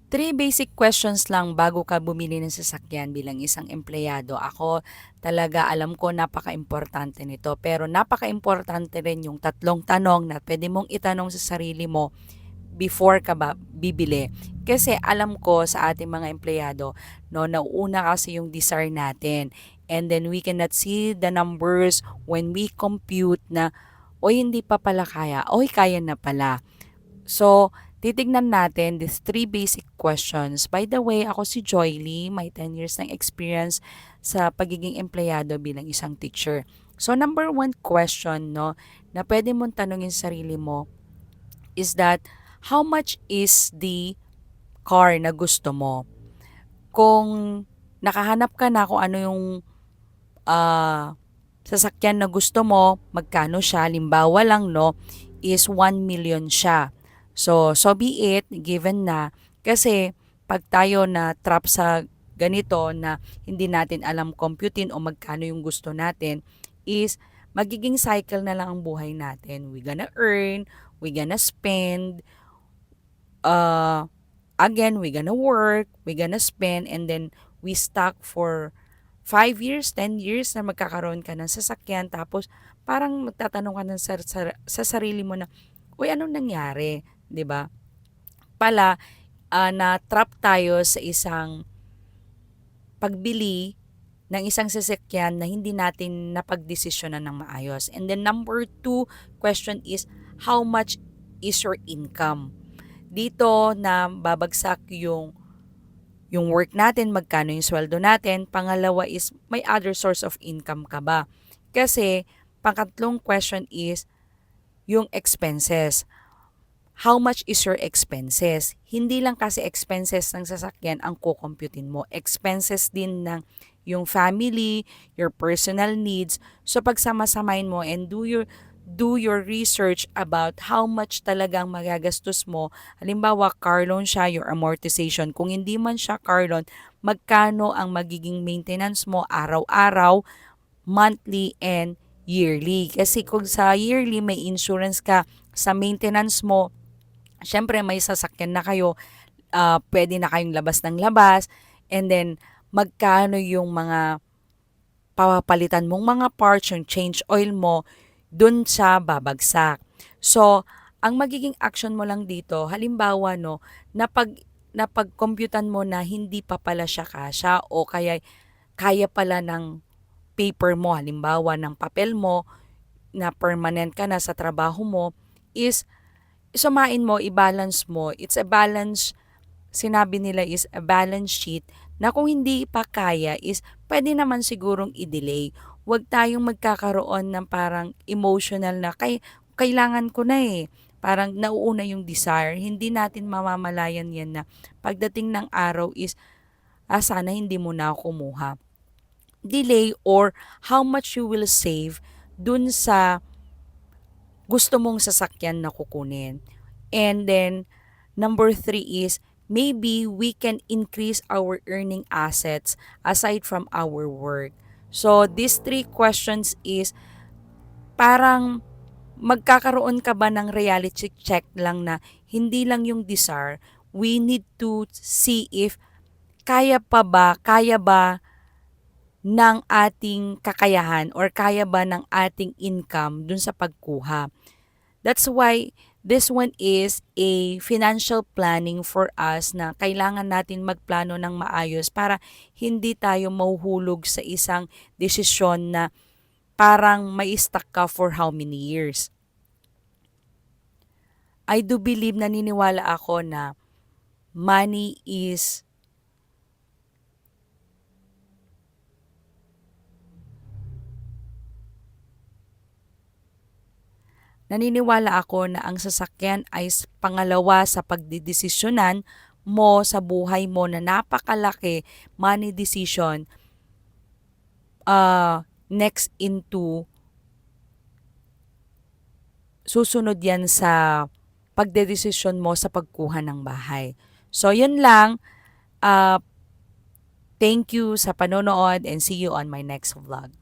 Three basic questions lang bago ka bumili ng sasakyan bilang isang empleyado. Ako talaga alam ko napaka-importante nito. Pero napaka-importante rin yung tatlong tanong na pwede mong itanong sa sarili mo before ka ba bibili. Kasi alam ko sa ating mga empleyado, no, nauuna kasi yung desire natin. And then we cannot see the numbers when we compute na, oy hindi pa pala kaya, oy kaya na pala. So, titignan natin these three basic questions. By the way, ako si Joy Lee, may 10 years ng experience sa pagiging empleyado bilang isang teacher. So, number one question, no, na pwede mong tanungin sa sarili mo is that, how much is the car na gusto mo? Kung nakahanap ka na kung ano yung ah, sasakyan na gusto mo, magkano siya, limbawa lang no, is 1 million siya. So be it, given na, kasi pag tayo na trap sa ganito na hindi natin alam computein o magkano yung gusto natin, is magiging cycle na lang ang buhay natin. We gonna earn, we gonna spend, uh, again, we gonna work, we gonna spend, and then we stuck for 5 years, 10 years na magkakaroon ka ng sasakyan, tapos parang magtatanong ka ng sa sarili mo na, uy, anong nangyari? 'Di ba? Pala, na-trap tayo sa isang pagbili ng isang sasakyan na hindi natin napagdesisyonan ng maayos. And then number two question is, how much is your income? Dito na babagsak yung work natin, magkano yung sweldo natin. Pangalawa is, may other source of income ka ba? Kasi, pangatlong question is, yung expenses. How much is your expenses? Hindi lang kasi expenses ng sasakyan ang kukomputin mo. Expenses din ng yung family, your personal needs. So, pagsama-samahin mo and do your research about how much talagang magagastos mo. Halimbawa, car loan siya, your amortization. Kung hindi man siya car loan, magkano ang magiging maintenance mo araw-araw, monthly, and yearly. Kasi kung sa yearly may insurance ka, sa maintenance mo, syempre may sasakyan na kayo, pwede na kayong labas ng labas, and then magkano yung mga papalitan mong mga parts, yung change oil mo, dun sa babagsak. So, ang magiging action mo lang dito, halimbawa no, napag-computan mo na hindi pa pala siya kasya o kaya pala ng paper mo, halimbawa ng papel mo, na permanent ka na sa trabaho mo, is sumain mo, i-balance mo. It's a balance, sinabi nila is a balance sheet, na kung hindi pa kaya is pwede naman sigurong i-delay. Huwag tayong magkakaroon ng parang emotional na kailangan ko na eh. Parang nauuna yung desire. Hindi natin mamamalayan yan na pagdating ng araw is, sana hindi mo na ako kumuha. Delay or how much you will save dun sa gusto mong sasakyan na kukunin. And then, number three is, maybe we can increase our earning assets aside from our work. So, these three questions is, parang magkakaroon ka ba ng reality check lang na hindi lang yung desire, we need to see if kaya ba ng ating kakayahan or kaya ba ng ating income dun sa pagkuha. That's why this one is a financial planning for us na kailangan natin magplano ng maayos para hindi tayo mahuhulog sa isang desisyon na parang may stuck ka for how many years. I do believe, naniniwala ako na money is naniniwala ako na ang sasakyan ay pangalawa sa pagdidesisyonan mo sa buhay mo na napakalaki money decision, next into susunod yan sa pagdedesisyon mo sa pagkuha ng bahay. So, yun lang. Uh, Thank you sa panonood and see you on my next vlog.